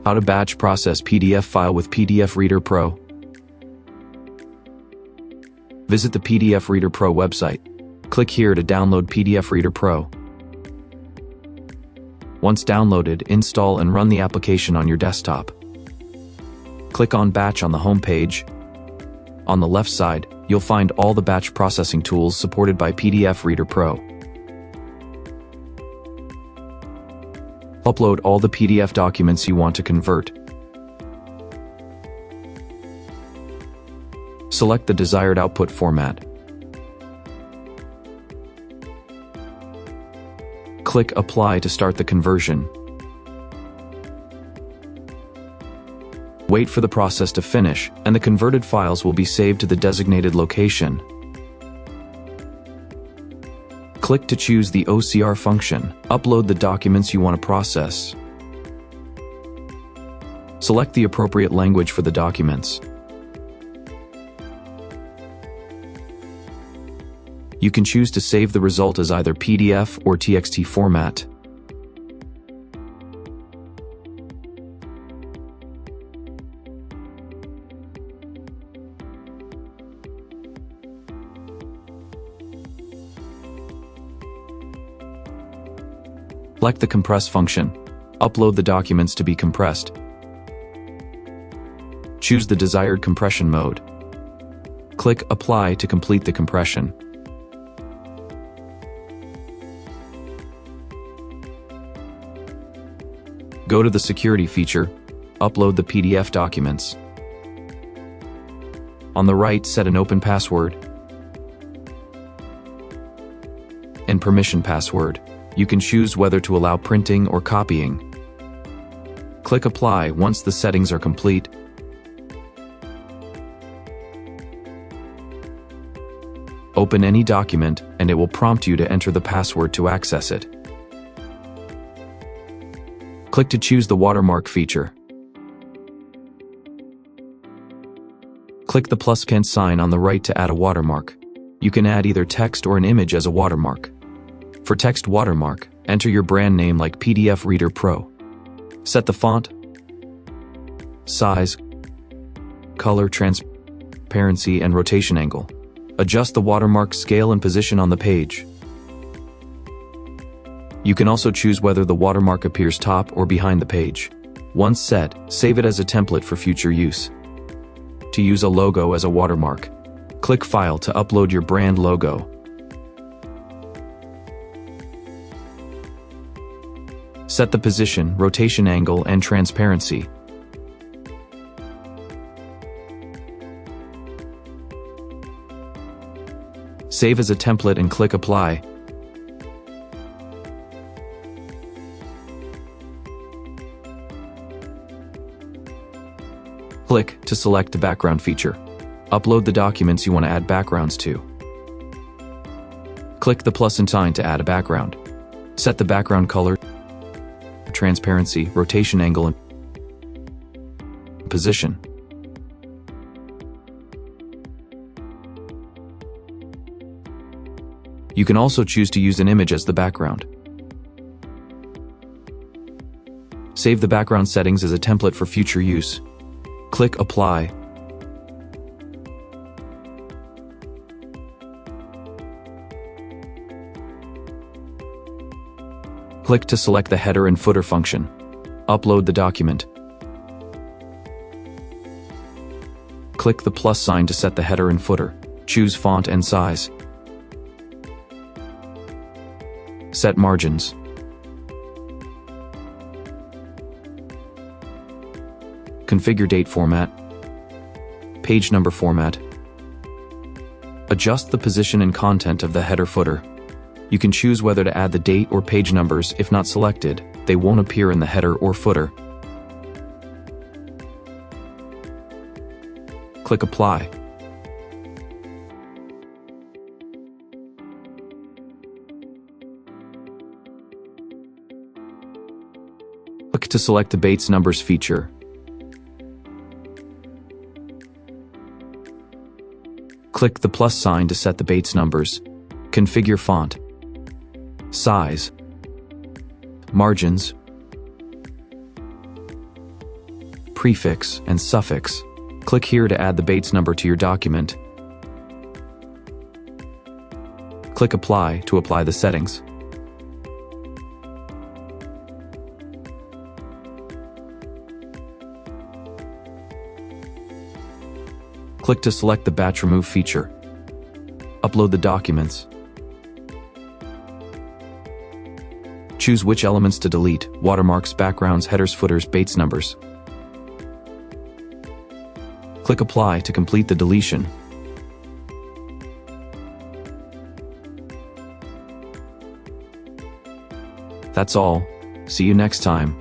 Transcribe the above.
How to batch process PDF file with PDF Reader Pro. Visit the PDF Reader Pro website. Click here to download PDF Reader Pro. Once downloaded, install and run the application on your desktop. Click on Batch on the home page. On the left side, you'll find all the batch processing tools supported by PDF Reader Pro. Upload all the PDF documents you want to convert. Select the desired output format. Click Apply to start the conversion. Wait for the process to finish, and the converted files will be saved to the designated location. Click to choose the OCR function. Upload the documents you want to process. Select the appropriate language for the documents. You can choose to save the result as either PDF or TXT format. Select the compress function. Upload the documents to be compressed. Choose the desired compression mode. Click Apply to complete the compression. Go to the security feature. Upload the PDF documents. On the right, set an open password and permission password. You can choose whether to allow printing or copying. Click Apply once the settings are complete. Open any document, and it will prompt you to enter the password to access it. Click to choose the watermark feature. Click the +can sign on the right to add a watermark. You can add either text or an image as a watermark. For text watermark, enter your brand name like PDF Reader Pro. Set the font, size, color, transparency, and rotation angle. Adjust the watermark scale and position on the page. You can also choose whether the watermark appears top or behind the page. Once set, save it as a template for future use. To use a logo as a watermark, click File to upload your brand logo. Set the position, rotation angle, and transparency. Save as a template and click Apply. Click to select the background feature. Upload the documents you want to add backgrounds to. Click the plus and sign to add a background. Set the background color, transparency, rotation angle, and position. You can also choose to use an image as the background. Save the background settings as a template for future use. Click Apply. Click to select the header and footer function. Upload the document. Click the plus sign to set the header and footer. Choose font and size. Set margins. Configure date format. Page number format. Adjust the position and content of the header footer. You can choose whether to add the date or page numbers. If not selected, they won't appear in the header or footer. Click Apply. Click to select the Bates Numbers feature. Click the plus sign to set the Bates numbers. Configure font, size, margins, prefix, and suffix. Click here to add the Bates number to your document. Click Apply to apply the settings. Click to select the Batch Remove feature. Upload the documents. Choose which elements to delete: watermarks, backgrounds, headers, footers, Bates numbers. Click Apply to complete the deletion. That's all. See you next time.